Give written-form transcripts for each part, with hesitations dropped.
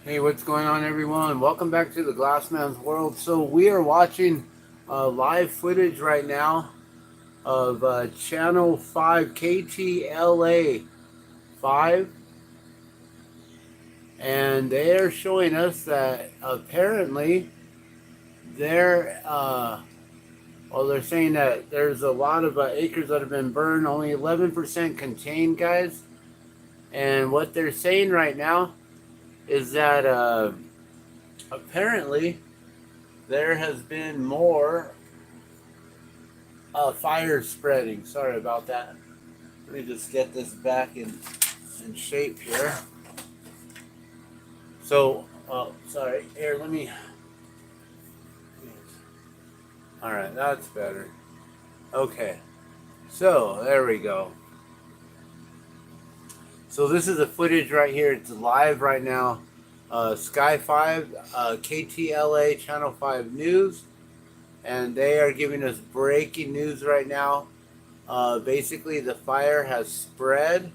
Hey, what's going on, everyone? Welcome back to the Glassman's World. So we are watching live footage right now of Channel 5 KTLA 5, and they are showing us that apparently they're they're saying that there's a lot of acres that have been burned, only 11% contained, guys. And what they're saying right now is that apparently there has been more fire spreading. Sorry about that. Let me just get this back in shape here. So, sorry. Here, let me. All right, that's better. Okay. So, there we go. So, this is the footage right here. It's live right now. Sky 5, KTLA Channel 5 News. And they are giving us breaking news right now. Basically, the fire has spread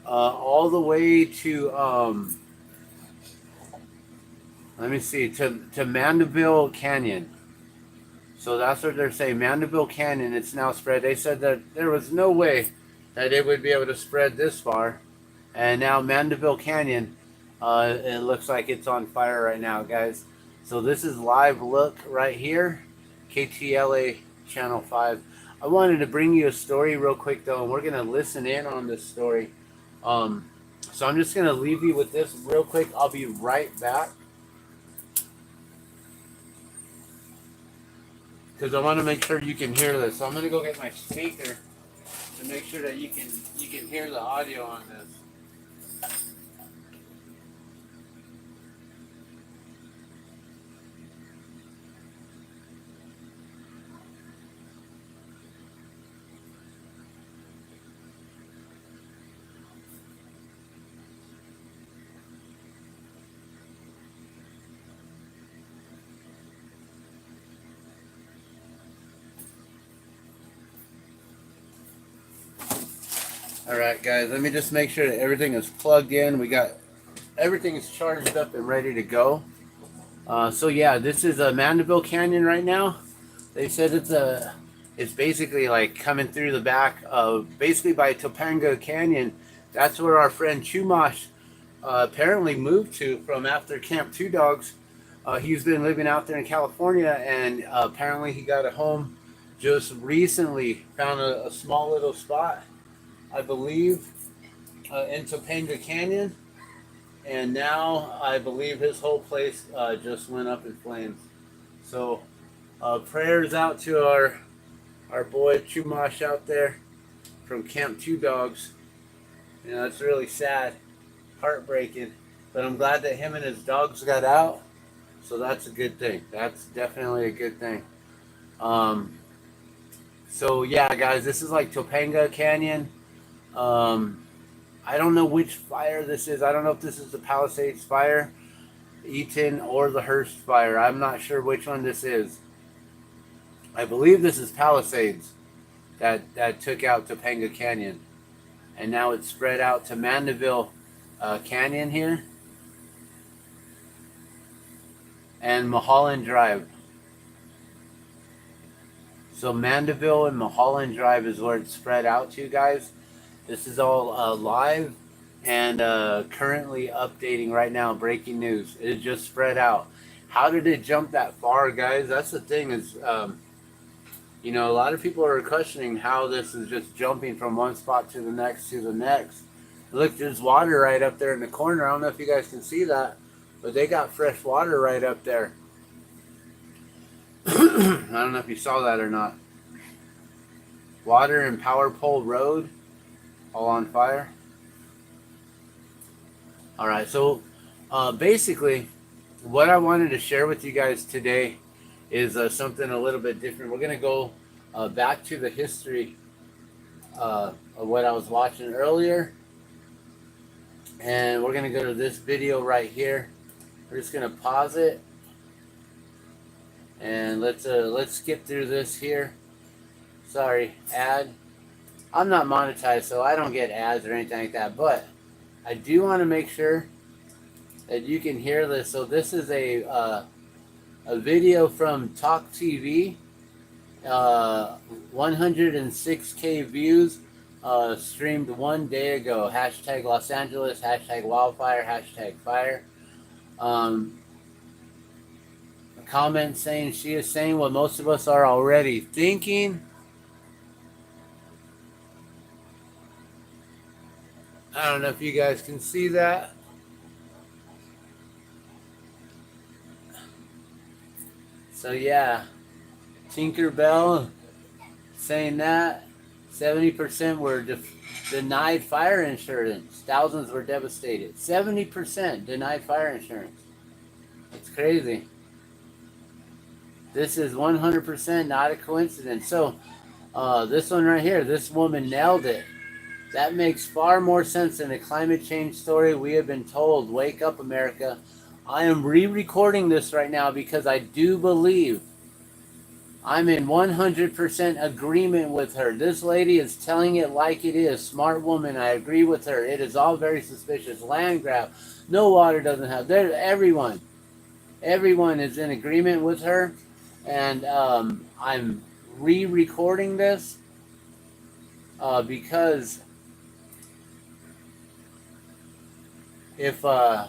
all the way to let me see, to Mandeville Canyon. So that's what they're saying, Mandeville Canyon. It's now spread. They said that there was no way that it would be able to spread this far, and now Mandeville Canyon, it looks like it's on fire right now, guys. So this is live look right here, KTLA Channel 5. I wanted to bring you a story real quick, though, and we're going to listen in on this story. So I'm just going to leave you with this real quick. I'll be right back, because I want to make sure you can hear this. So I'm going to go get my speaker to make sure that you can hear the audio on this. All right, guys, let me just make sure that everything is plugged in. We got everything is charged up and ready to go. So yeah, this is a Mandeville Canyon right now. They said it's basically like coming through the back of, basically by Topanga Canyon. That's where our friend Chumash apparently moved to from after Camp Two Dogs. He's been living out there in California, and apparently he got a home just recently. Found a small little spot, I believe, in Topanga Canyon, and now I believe his whole place just went up in flames. So prayers out to our boy Chumash out there from Camp Two Dogs. You know, it's really sad, heartbreaking, but I'm glad that him and his dogs got out. So that's a good thing. That's definitely a good thing. So yeah, guys, this is like Topanga Canyon. I don't know which fire this is. I don't know if this is the Palisades fire, Eaton, or the Hearst fire. I'm not sure which one this is. I believe this is Palisades that took out Topanga Canyon, and now it's spread out to Mandeville Canyon here and Mulholland Drive. So Mandeville and Mulholland Drive is where it's spread out to, guys. This is all live and currently updating right now. Breaking news. It just spread out. How did it jump that far, guys? That's the thing is, you know, a lot of people are questioning how this is just jumping from one spot to the next to the next. Look, there's water right up there in the corner. I don't know if you guys can see that, but they got fresh water right up there. I don't know if you saw that or not. Water and Power Pole Road, all on fire. All right, so basically what I wanted to share with you guys today is something a little bit different. We're going to go back to the history of what I was watching earlier, and we're going to go to this video right here. We're just going to pause it, and let's skip through this here. Sorry, ad. I'm not monetized, so I don't get ads or anything like that, but I do want to make sure that you can hear this. So this is a video from TalkTV, 106K views, streamed 1 day ago. Hashtag Los Angeles, hashtag wildfire, hashtag fire. A comment saying she is saying what most of us are already thinking. I don't know if you guys can see that. So yeah, Tinkerbell saying that 70% were denied fire insurance. Thousands were devastated. 70% denied fire insurance. It's crazy. This is 100% not a coincidence. So this one right here, this woman nailed it. That makes far more sense than a climate change story we have been told. Wake up, America. I am re-recording this right now because I do believe I'm in 100% agreement with her. This lady is telling it like it is. Smart woman. I agree with her. It is all very suspicious. Land grab. No water doesn't have. Everyone is in agreement with her. And I'm re-recording this because if I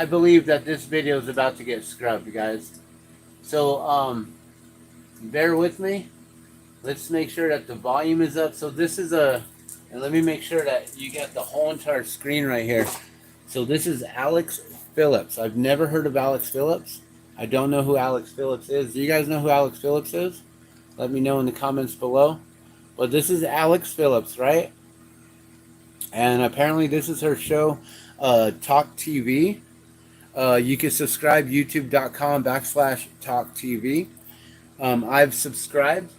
believe that this video is about to get scrubbed, guys. So bear with me. Let's make sure that the volume is up. So this is and let me make sure that you get the whole entire screen right here. So this is Alex Phillips. I've never heard of Alex Phillips. I don't know who Alex Phillips is. Do you guys know who Alex Phillips is? Let me know in the comments below. But this is Alex Phillips, right? And apparently this is her show, TalkTV. You can subscribe, youtube.com/TalkTV. I've subscribed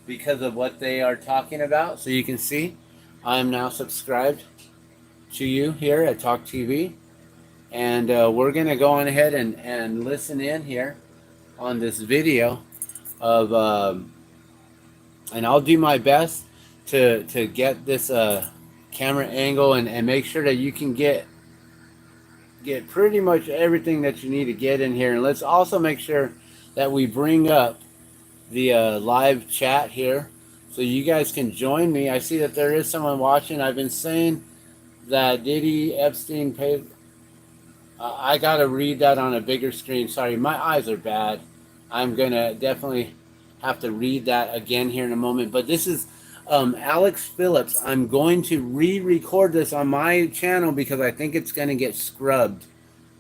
because of what they are talking about. So you can see I'm now subscribed to you here at TalkTV. And we're going to go on ahead and listen in here on this video of, and I'll do my best to get this camera angle and make sure that you can get pretty much everything that you need to get in here. And let's also make sure that we bring up the live chat here so you guys can join me. I see that there is someone watching. I've been saying that Diddy Epstein paid. I gotta read that on a bigger screen. Sorry, my eyes are bad. I'm gonna definitely have to read that again here in a moment. But this is Alex Phillips. I'm going to re-record this on my channel because I think it's gonna get scrubbed.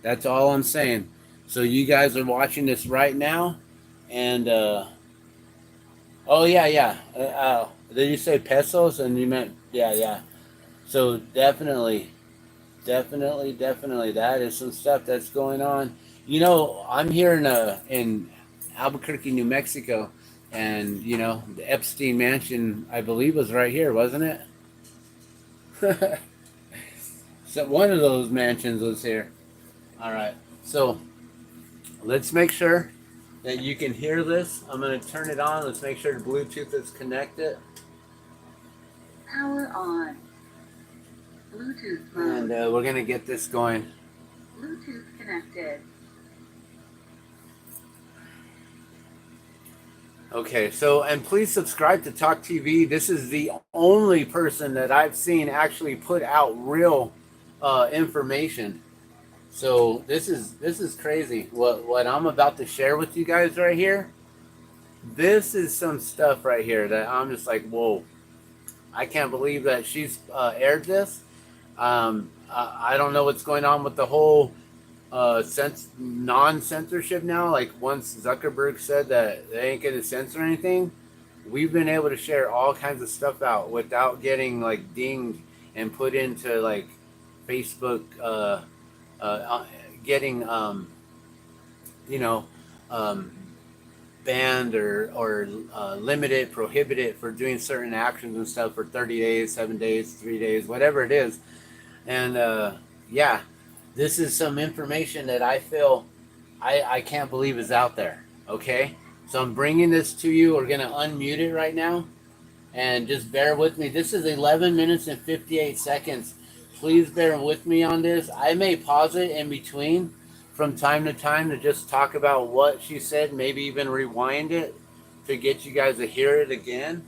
That's all I'm saying. So you guys are watching this right now, and oh yeah. Did you say pesos? And you meant yeah. So definitely. That is some stuff that's going on. You know, I'm here in Albuquerque, New Mexico, and you know the Epstein mansion, I believe, was right here, wasn't it? So one of those mansions was here. All right, so let's make sure that you can hear this. I'm going to turn it on. Let's make sure the Bluetooth is connected. Power on. Bluetooth mode. And we're going to get this going. Bluetooth connected. Okay, so, and please subscribe to TalkTV. This is the only person that I've seen actually put out real information. So this is crazy. What I'm about to share with you guys right here, this is some stuff right here that I'm just like, whoa. I can't believe that she's aired this. I don't know what's going on with the whole non-censorship now. Like once Zuckerberg said that they ain't gonna censor anything, we've been able to share all kinds of stuff out without getting like dinged and put into like Facebook getting banned or limited, prohibited for doing certain actions and stuff for 30 days, 7 days, 3 days, whatever it is. And yeah, this is some information that I feel I can't believe is out there. Okay, so I'm bringing this to you. We're gonna unmute it right now, and just bear with me. This is 11 minutes and 58 seconds. please bear with me on this. I may pause it in between from time to time to just talk about what she said, maybe even rewind it to get you guys to hear it again.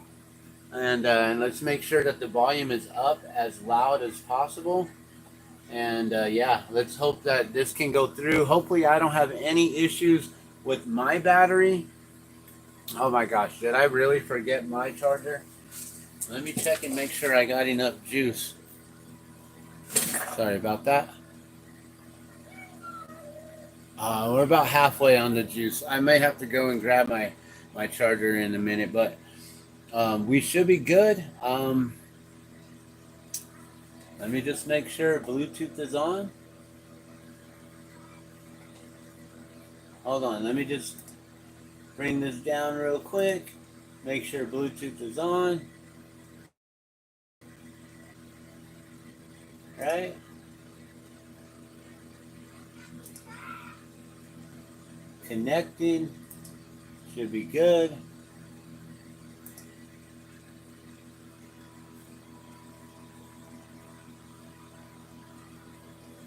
And let's make sure that the volume is up as loud as possible. And yeah, let's hope that this can go through. Hopefully, I don't have any issues with my battery. Oh my gosh, did I really forget my charger? Let me check and make sure I got enough juice. Sorry about that. We're about halfway on the juice. I may have to go and grab my charger in a minute, but we should be good. Let me just make sure Bluetooth is on. Hold on, let me just bring this down real quick. Make sure Bluetooth is on. Right? Connecting. Should be good.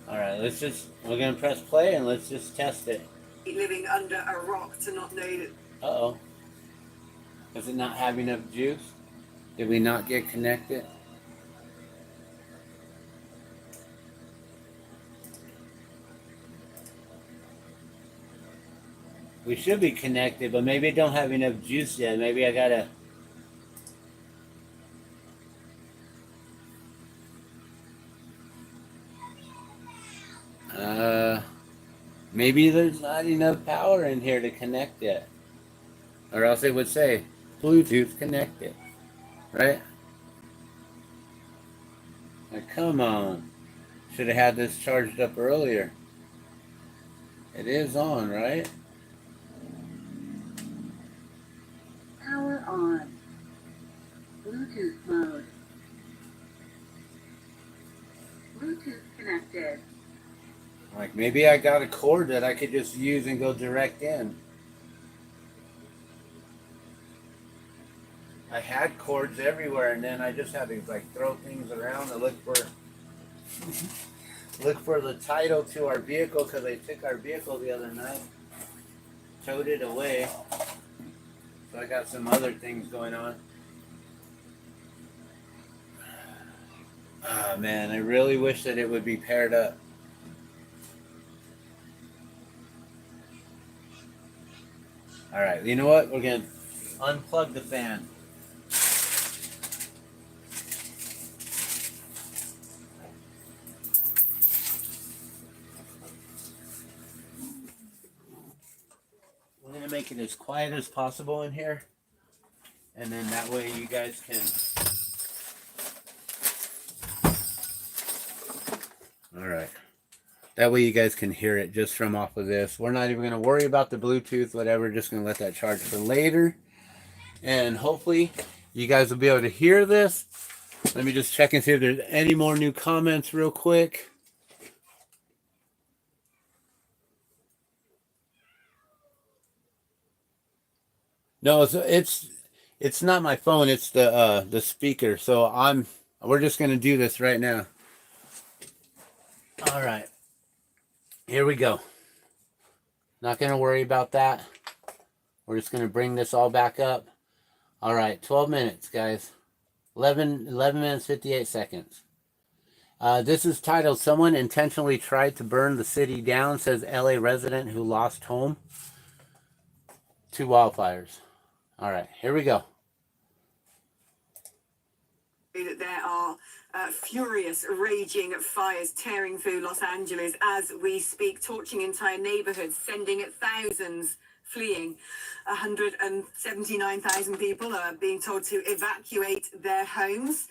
Alright, we're going to press play and let's just test it. Living under a rock to not know that. Uh-oh. Does it not have enough juice? Did we not get connected? We should be connected, but maybe it don't have enough juice yet. Maybe I gotta... Maybe there's not enough power in here to connect it. Or else it would say, Bluetooth connected. Right? Like, come on. Should have had this charged up earlier. It is on, right? Power on. Bluetooth mode. Bluetooth connected. Like, maybe I got a cord that I could just use and go direct in. I had cords everywhere, and then I just had to like throw things around to look for the title to our vehicle, because they took our vehicle the other night, towed it away. So I got some other things going on. Ah, man, I really wish that it would be paired up. All right, you know what? We're gonna unplug the fan. We're gonna make it as quiet as possible in here, and then that way you guys can. All right. That way you guys can hear it just from off of this. We're not even going to worry about the Bluetooth, whatever. Just going to let that charge for later. And hopefully you guys will be able to hear this. Let me just check and see if there's any more new comments real quick. No, it's not my phone. It's the speaker. So we're just going to do this right now. All right. Here we go. Not going to worry about that. We're just going to bring this all back up. All right, 12 minutes, guys. 11 minutes, 58 seconds. This is titled, Someone Intentionally Tried to Burn the City Down, says LA resident who lost home to wildfires. All right, here we go. That there are furious, raging fires tearing through Los Angeles as we speak, torching entire neighborhoods, sending thousands fleeing. 179,000 people are being told to evacuate their homes.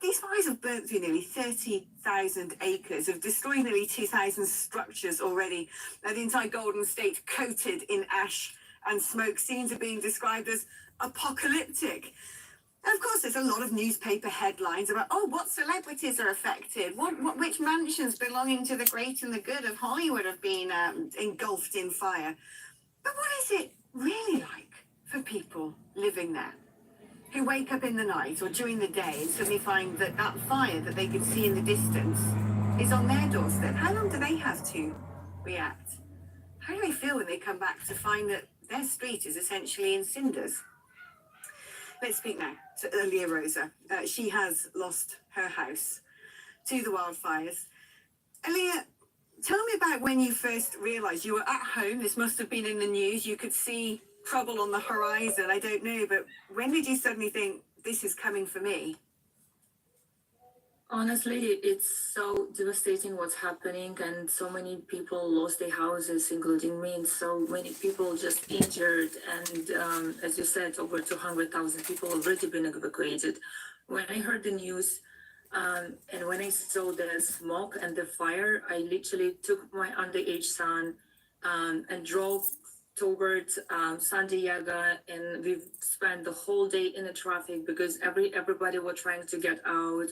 These fires have burnt through nearly 30,000 acres, have destroyed nearly 2,000 structures already. The entire Golden State coated in ash and smoke. Scenes are being described as apocalyptic. And of course, there's a lot of newspaper headlines about, what celebrities are affected, which mansions belonging to the great and the good of Hollywood have been engulfed in fire. But what is it really like for people living there? who wake up in the night or during the day and suddenly find that that fire that they could see in the distance is on their doorstep. How long do they have to react? How do they feel when they come back to find that their street is essentially in cinders? Let's speak now to Aliia Roza. She has lost her house to the wildfires. Aliia, tell me about when you first realised you were at home. This must have been in the news. You could see trouble on the horizon. I don't know, but when did you suddenly think this is coming for me? Honestly, it's so devastating what's happening, and so many people lost their houses, including me, and so many people just injured. And as you said, over 200,000 people already been evacuated. When I heard the news and when I saw the smoke and the fire, I literally took my underage son and drove towards San Diego, and we spent the whole day in the traffic because everybody were trying to get out.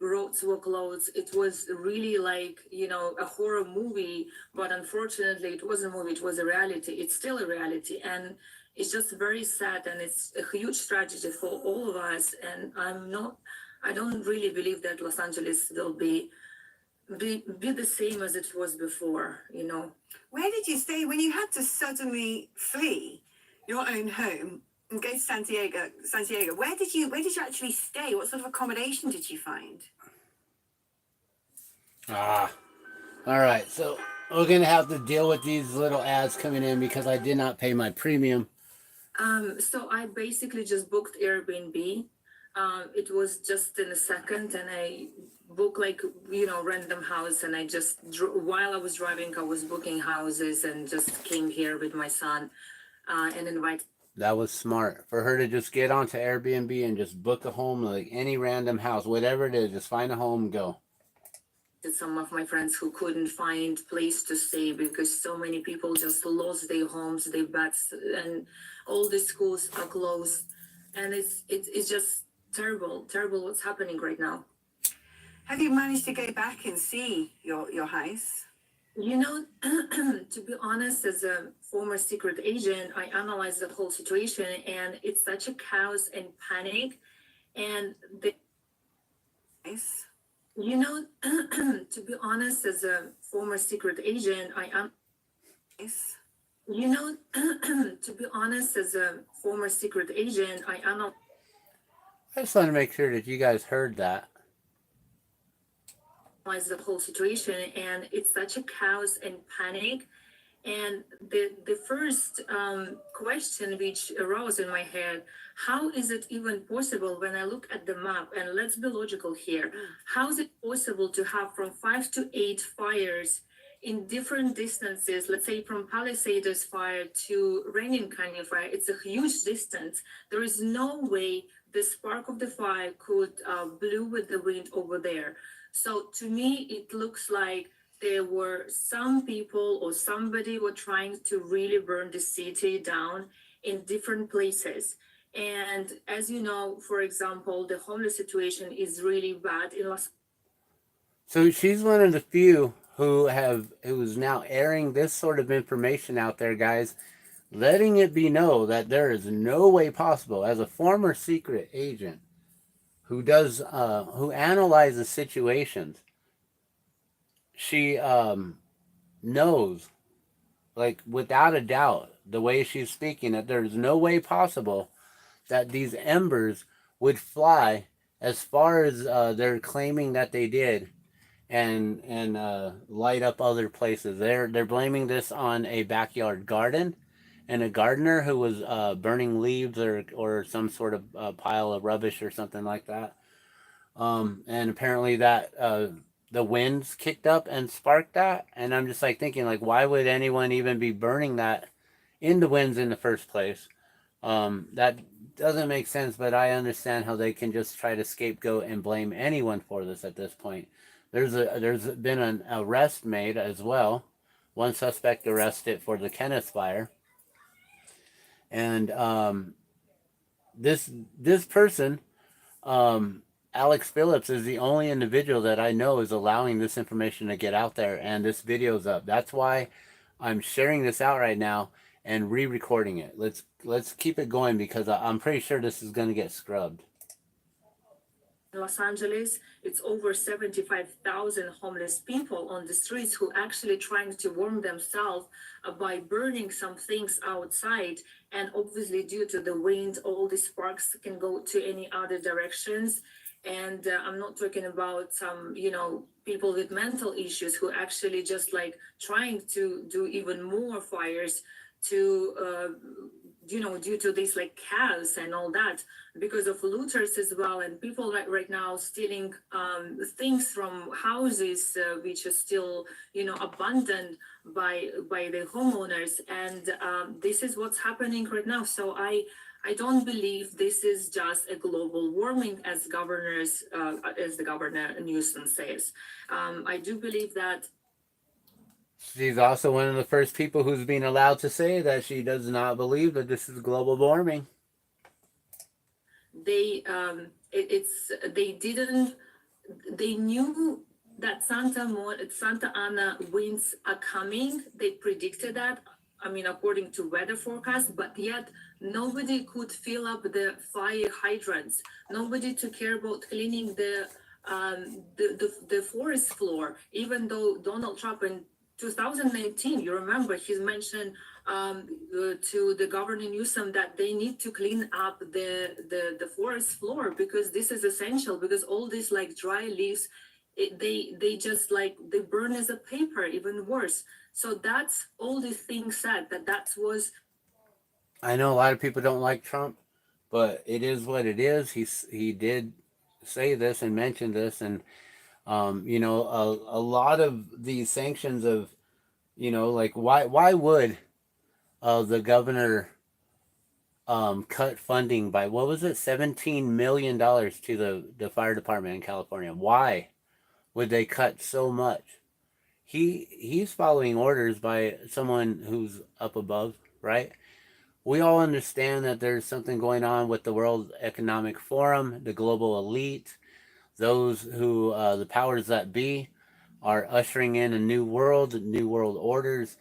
Roads were closed. It was really like, you know, a horror movie, but unfortunately it wasn't a movie, it was a reality. It's still a reality, and it's just very sad, and it's a huge tragedy for all of us. And I don't really believe that Los Angeles will be the same as it was before, you know. Where did you stay when you had to suddenly flee your own home and go to Santiago? Where did you actually stay? What sort of accommodation did you find? All right. So we're gonna have to deal with these little ads coming in because I did not pay my premium. So I basically just booked Airbnb. It was just in a second, and I booked like, you know, random house, and I just while I was driving, I was booking houses and just came here with my son and invited. That was smart for her to just get onto Airbnb and just book a home, like any random house, whatever it is, just find a home and go. Some of my friends who couldn't find place to stay because so many people just lost their homes, their beds, and all the schools are closed, and it's just terrible what's happening right now. Have you managed to go back and see your house? You know, to be honest, as a former secret agent, I analyzed the whole situation, and it's such a chaos and panic. And you know, to be honest, as a former secret agent, you know, to be honest, as a former secret agent, I just want to make sure that you guys heard that. The whole situation, and it's such a chaos and panic. And the first question which arose in my head, how is it even possible when I look at the map, and let's be logical here, how is it possible to have from 5 to 8 fires in different distances? Let's say from Palisades fire to Rainier Canyon fire, it's a huge distance. There is no way the spark of the fire could blow with the wind over there. So to me, it looks like there were some people or somebody were trying to really burn the city down in different places. And as you know, for example, the homeless situation is really bad in Los. So she's one of the few who's now airing this sort of information out there, guys, letting it be known that there is no way possible, as a former secret agent who analyzes situations, she knows, like without a doubt, the way she's speaking, that there's no way possible that these embers would fly as far as they're claiming that they did, and light up other places. They're blaming this on a backyard garden and a gardener who was burning leaves or some sort of pile of rubbish or something like that. And apparently that the winds kicked up and sparked that. And I'm just like thinking, like, why would anyone even be burning that in the winds in the first place? That doesn't make sense, but I understand how they can just try to scapegoat and blame anyone for this at this point. There's been an arrest made as well. One suspect arrested for the Kenneth fire. And this person, Alex Phillips, is the only individual that I know is allowing this information to get out there, and this video's up. That's why I'm sharing this out right now, and re-recording it. Let's keep it going because I'm pretty sure this is going to get scrubbed. Los Angeles, it's over 75,000 homeless people on the streets who actually trying to warm themselves by burning some things outside. And obviously, due to the wind, all the sparks can go to any other directions. And I'm not talking about some, people with mental issues who actually just like trying to do even more fires to, due to this like chaos and all that, because of looters as well, and people right now stealing things from houses which are still abandoned by the homeowners, and this is what's happening right now. So I don't believe this is just a global warming as as the governor Newsom says. I do believe that She's also one of the first people who's been allowed to say that she does not believe that this is global warming. they they didn't, they knew that Santa Ana winds are coming. They predicted that, I mean, according to weather forecast, but yet nobody could fill up the fire hydrants. Nobody took care about cleaning the forest floor, even though Donald Trump in 2019, you remember, he mentioned to the governor Newsom that they need to clean up the forest floor because this is essential, because all these like dry leaves, they just like they burn as a paper, even worse. So that's all these things said that was. I know a lot of people don't like Trump, but it is what it is. He did say this and mention this, and a lot of these sanctions of, like why would the governor cut funding by, what was it, $17 million to the fire department in California? Why would they cut so much? He's following orders by someone who's up above, right? We all understand that there's something going on with the World Economic Forum, the global elite, those who, the powers that be, are ushering in a new world orders,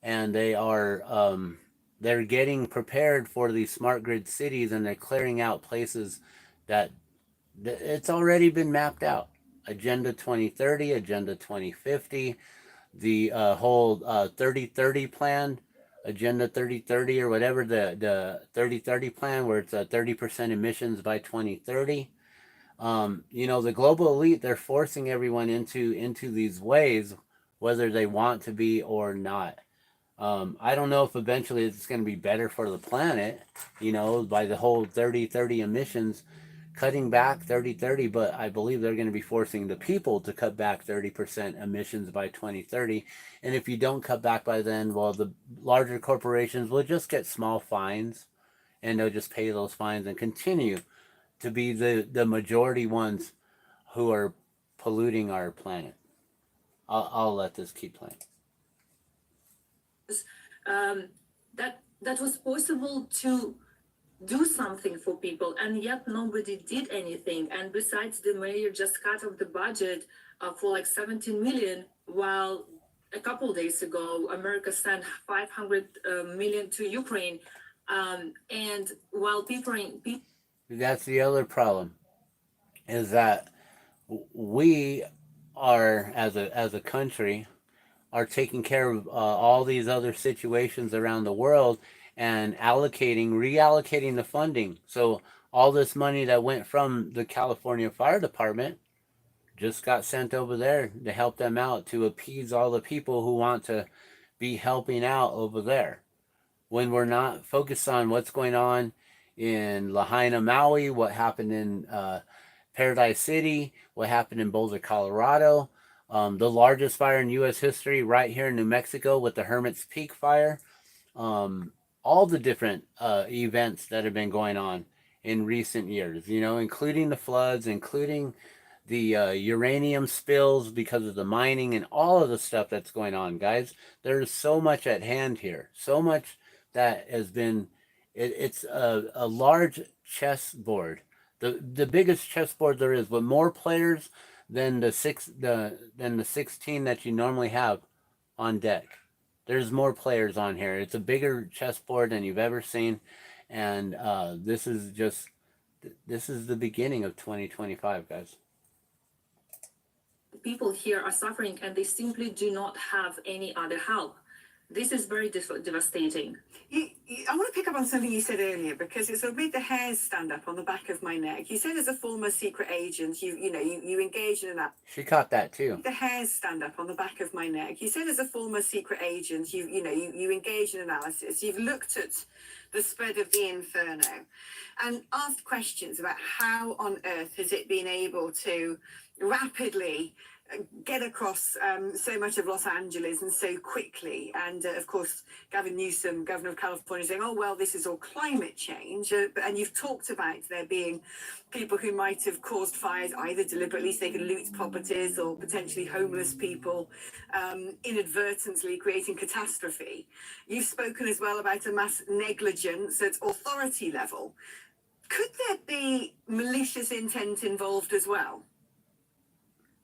and they're getting prepared for these smart grid cities, and they're clearing out places that it's already been mapped out. Agenda 2030, Agenda 2050, the whole 3030 plan, Agenda 3030 or whatever, the 3030 plan, where it's 30% emissions by 2030. The global elite, they're forcing everyone into these ways, whether they want to be or not. I don't know if eventually it's going to be better for the planet, by the whole 30-30 emissions, cutting back 30-30, but I believe they're going to be forcing the people to cut back 30% emissions by 2030. And if you don't cut back by then, well, the larger corporations will just get small fines, and they'll just pay those fines and continue to be the majority ones who are polluting our planet. I'll let this keep playing. That was possible to do something for people, and yet nobody did anything. And besides, the mayor just cut off the budget for like 17 million, while a couple days ago America sent 500 million to Ukraine, and while people That's the other problem, is that we are, as a country, are taking care of all these other situations around the world and reallocating the funding. So all this money that went from the California Fire Department just got sent over there to help them out, to appease all the people who want to be helping out over there, when we're not focused on what's going on in Lahaina, Maui, what happened in Paradise City, what happened in Boulder, Colorado, the largest fire in U.S. history right here in New Mexico with the Hermit's Peak fire, all the different events that have been going on in recent years, including the floods, including the uranium spills because of the mining, and all of the stuff that's going on, guys. There's so much at hand here, so much that has been, it's a large chessboard, the biggest chessboard there is, with more players than the 16 that you normally have on deck. there's more players on here. It's a bigger chessboard than you've ever seen, and this is the beginning of 2025, guys. People here are suffering and they simply do not have any other help. This is very devastating. I want to pick up on something you said earlier, because it sort of made the hairs stand up on the back of my neck. You said as a former secret agent, you engaged in that. She caught that too. The hairs stand up on the back of my neck. You said as a former secret agent, you engaged in analysis. You've looked at the spread of the inferno and asked questions about how on earth has it been able to rapidly get across so much of Los Angeles and so quickly. And of course, Gavin Newsom, governor of California, saying, oh, well, this is all climate change. And you've talked about there being people who might have caused fires either deliberately so they can loot properties, or potentially homeless people inadvertently creating catastrophe. You've spoken as well about a mass negligence at authority level. Could there be malicious intent involved as well?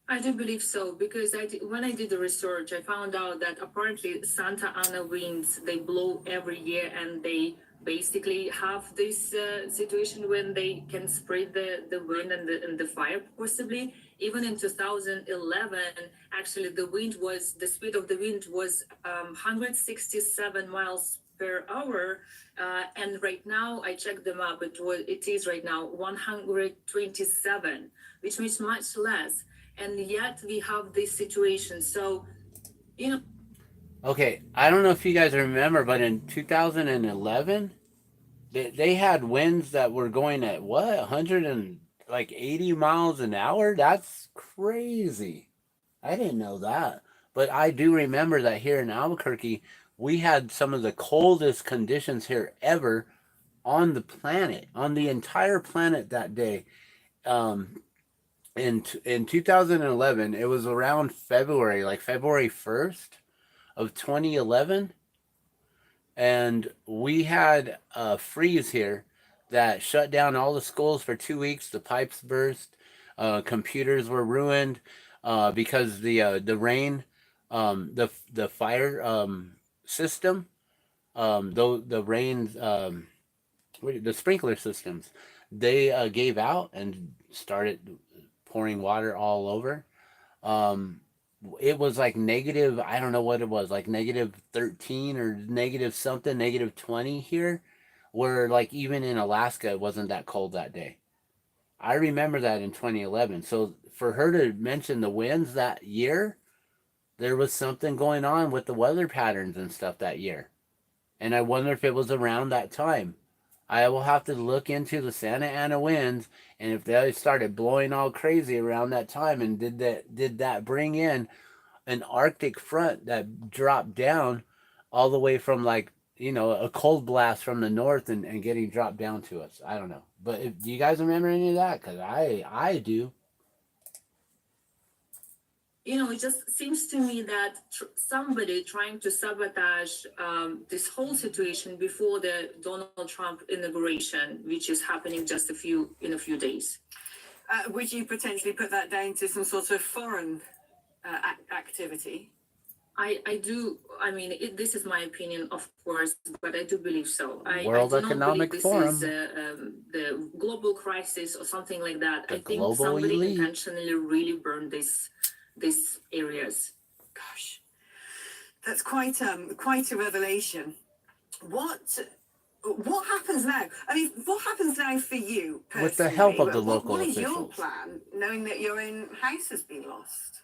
I do believe so, because when I did the research, I found out that apparently Santa Ana winds, they blow every year, and they basically have this situation when they can spread the wind and the fire possibly. Even in 2011, actually the speed of the wind was 167 miles per hour, and right now I checked them up. It is right now 127, which means much less. And yet we have this situation. So, Okay, I don't know if you guys remember, but in 2011, they had winds that were going at what, 180 miles an hour? That's crazy. I didn't know that. But I do remember that here in Albuquerque, we had some of the coldest conditions here ever on the planet, on the entire planet that day. In 2011, it was around February, like February 1st of 2011, and we had a freeze here that shut down all the schools for 2 weeks. The pipes burst, computers were ruined because the rain, the fire system, the rain, the sprinkler systems, they gave out and started pouring water all over. It was like negative, I don't know what it was, like negative 13 or negative something, negative 20 here, where like even in Alaska it wasn't that cold that day. I remember that in 2011. So for her to mention the winds that year, there was something going on with the weather patterns and stuff that year. And I wonder if it was around that time. I will have to look into the Santa Ana winds, and if they started blowing all crazy around that time, and did that bring in an Arctic front that dropped down all the way from, like, a cold blast from the north and getting dropped down to us? I don't know. But do you guys remember any of that? Because I do. It just seems to me that somebody trying to sabotage this whole situation before the Donald Trump inauguration, which is happening just in a few days. Would you potentially put that down to some sort of foreign activity? I do. I mean, this is my opinion, of course, but I do believe so. World I do Economic not believe Forum. This is the global crisis or something like that. The I think global somebody elite intentionally really burned these areas. Gosh, that's quite a revelation. What happens now? I mean, what happens now for you personally? With the help of the local officials? officials. What is your plan, knowing that your own house has been lost?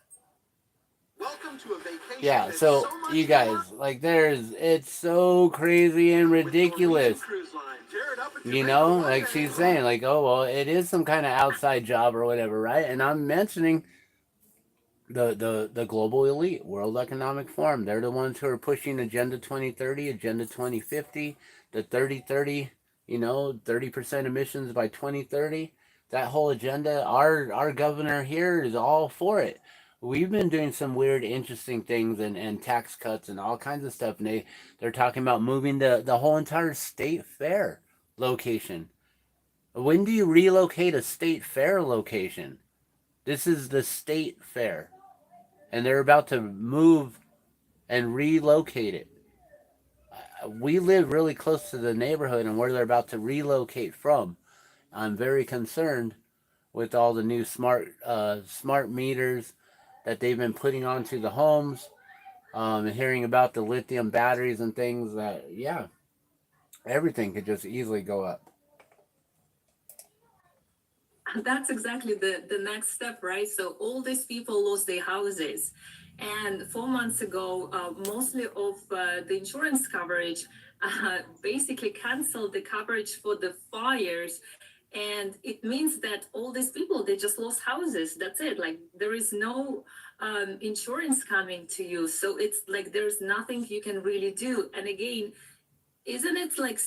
Welcome to a vacation. Yeah, so you guys, like, it's so crazy and ridiculous. Like she's saying, like, oh, well, it is some kind of outside job or whatever, right? And I'm mentioning the global elite, World Economic Forum. They're the ones who are pushing Agenda 2030, Agenda 2050, the 30-30, 30% emissions by 2030. That whole agenda, our governor here is all for it. We've been doing some weird, interesting things and tax cuts and all kinds of stuff. And they're talking about moving the whole entire state fair location. When do you relocate a state fair location? This is the state fair. And they're about to move and relocate it. we live really close to the neighborhood and where they're about to relocate from. I'm very concerned with all the new smart meters that they've been putting onto the homes, and hearing about the lithium batteries and things that, yeah, everything could just easily go up. That's exactly the next step, right? So all these people lost their houses. And 4 months ago, mostly of the insurance coverage basically canceled the coverage for the fires. And it means that all these people, they just lost houses. That's it. Like there is no insurance coming to you. So it's like there's nothing you can really do. And again, isn't it like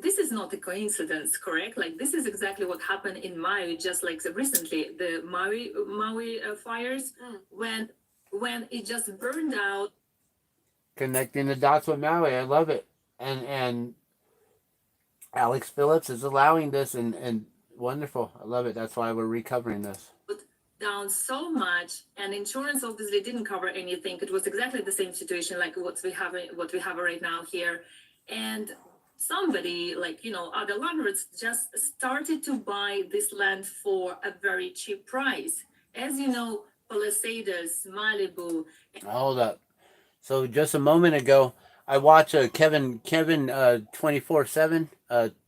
this is not a coincidence, correct? Like this is exactly what happened in Maui just like recently, the Maui fires, when it just burned out. Connecting the dots with Maui, I love it. And Alex Phillips is allowing this, and wonderful. I love it. That's why we're recovering this. Down so much, and insurance obviously didn't cover anything. It was exactly the same situation like what we have right now here. And somebody, like, other landlords just started to buy this land for a very cheap price. As you know, Palisades, Malibu. Hold up. So just a moment ago, I watched Kevin 24/7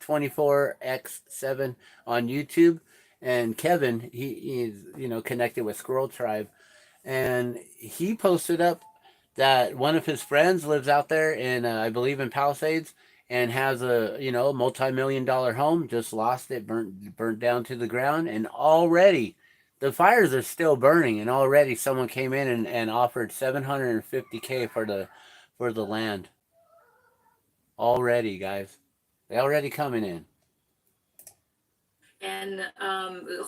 24x7 on YouTube, and Kevin he's connected with Squirrel Tribe, and he posted up that one of his friends lives out there in I believe in Palisades, and has a multi-million-dollar home, just lost it, burnt down to the ground, and already the fires are still burning, and already someone came in and offered $750K for the land. Already, guys, they already coming in. And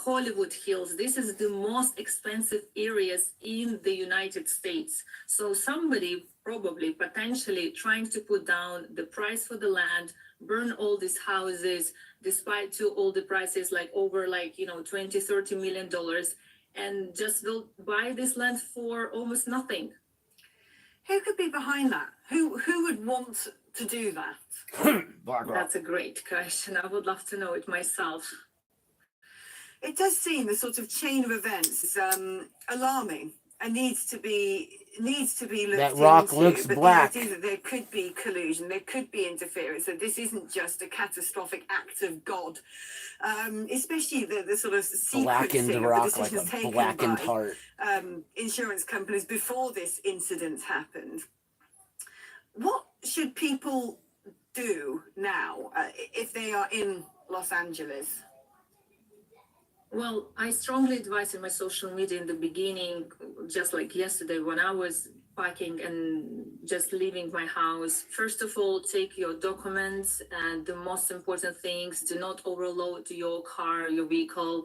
Hollywood Hills. This is the most expensive areas in the United States. So somebody probably potentially trying to put down the price for the land, burn all these houses, despite to all the prices like over 20-30 million dollars, and just will buy this land for almost nothing. Who could be behind that? Who would want to do that? BlackRock. That's a great question. I would love to know it myself. It does seem the sort of chain of events is alarming and needs to be looked That rock into. looks but black. The idea that there could be collusion, there could be interference, that this isn't just a catastrophic act of God, especially the sort of Blackened sequencing rock of the like decisions a taken blackened by heart. insurance companies before this incident happened. What should people do now if they are in Los Angeles? Well, I strongly advise in my social media in the beginning, just like yesterday when I was packing and just leaving my house. First of all, take your documents and the most important things. Do not overload your car, your vehicle.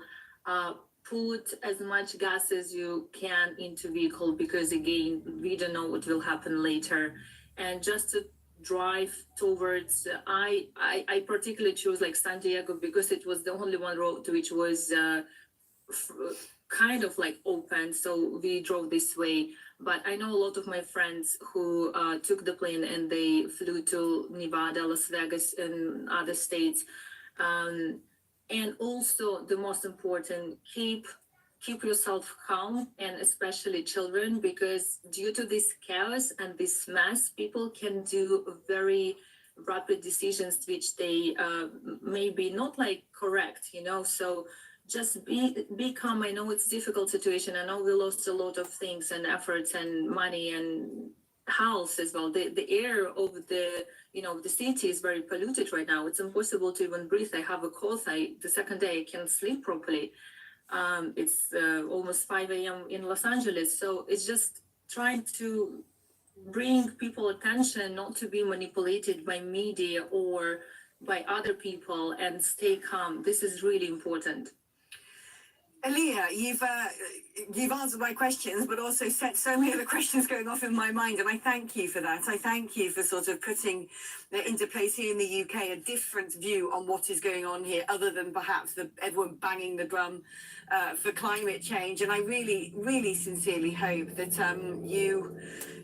Put as much gas as you can into vehicle, because again, we don't know what will happen later. And just to drive towards I particularly chose like San Diego because it was the only one road which was kind of like open, so we drove this way. But I know a lot of my friends who took the plane and they flew to Nevada, Las Vegas, and other states. And also the most important, keep yourself calm, and especially children, because due to this chaos and this mess, people can do very rapid decisions which they maybe not like correct, so just be calm. I know it's a difficult situation. I know we lost a lot of things and efforts and money and health as well. The air of the city is very polluted right now. It's impossible to even breathe. I have a cough. The second day I can't sleep properly. It's almost 5 a.m. in Los Angeles. So it's just trying to bring people attention, not to be manipulated by media or by other people, and stay calm. This is really important. Aleia, you've answered my questions, but also set so many other questions going off in my mind, and I thank you for that. I thank you for sort of putting into place here in the UK a different view on what is going on here, other than perhaps everyone banging the drum for climate change. And I really, really sincerely hope that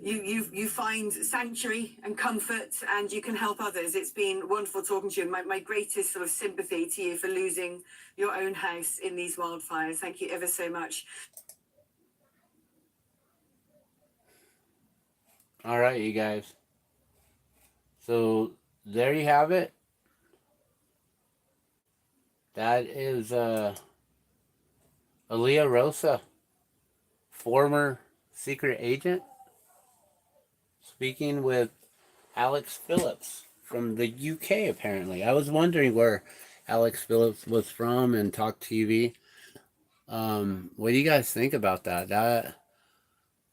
you find sanctuary and comfort, and you can help others. It's been wonderful talking to you. My greatest sort of sympathy to you for losing your own house in these wildfires. Thank you ever so much. All right, you guys. So there you have it. That is Aliia Roza, former secret agent, speaking with Alex Phillips from the UK, apparently. I was wondering where Alex Phillips was from and TalkTV. What do you guys think about that?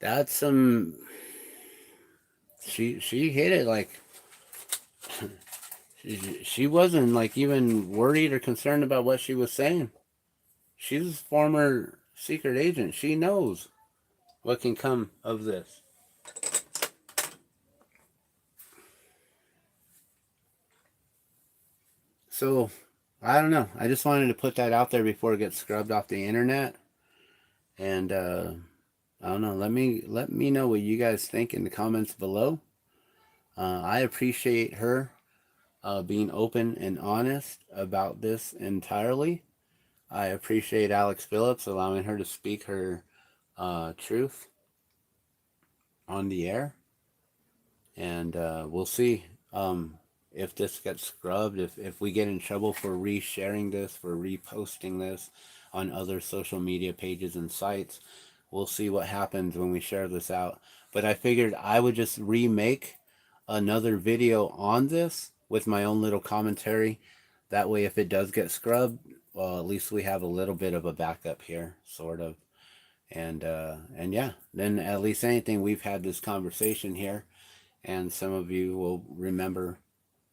That's some... She hit it like... she wasn't like even worried or concerned about what she was saying. She's a former secret agent. She knows what can come of this. So, I don't know. I just wanted to put that out there before it gets scrubbed off the internet. And I don't know. Let me know what you guys think in the comments below. I appreciate her being open and honest about this entirely. I appreciate Alex Phillips allowing her to speak her truth on the air. And we'll see if this gets scrubbed, if we get in trouble for resharing this, for reposting this on other social media pages and sites. We'll see what happens when we share this out. But I figured I would just remake another video on this with my own little commentary. That way, if it does get scrubbed, well, at least we have a little bit of a backup here, sort of. And yeah, then at least anything, we've had this conversation here, and some of you will remember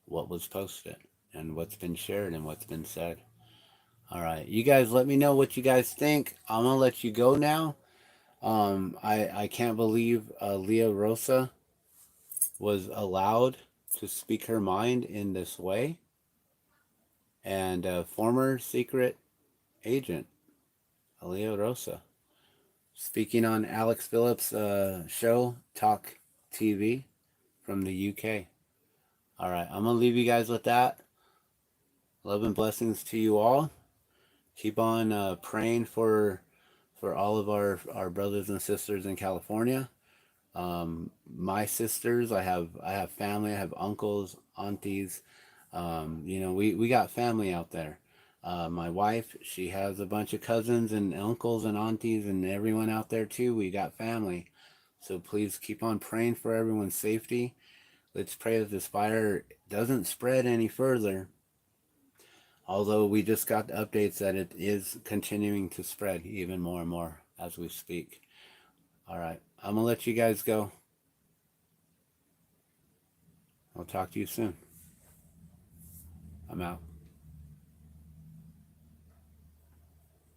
what was posted and what's been shared and what's been said. All right, you guys, let me know what you guys think. I'm gonna let you go now. I can't believe Aliia Roza was allowed to speak her mind in this way. And former secret agent Aliia Roza speaking on Alex Phillips' show, Talk TV, from the UK. All right, I'm gonna leave you guys with that. Love and blessings to you all. Keep on praying for all of our brothers and sisters in California. My sisters, I have family, I have uncles, aunties. You know, we got family out there. My wife, she has a bunch of cousins and uncles and aunties and everyone out there too. We got family. So please keep on praying for everyone's safety. Let's pray that this fire doesn't spread any further. Although we just got the updates that it is continuing to spread even more and more as we speak. All right, I'm going to let you guys go. I'll talk to you soon. I'm out.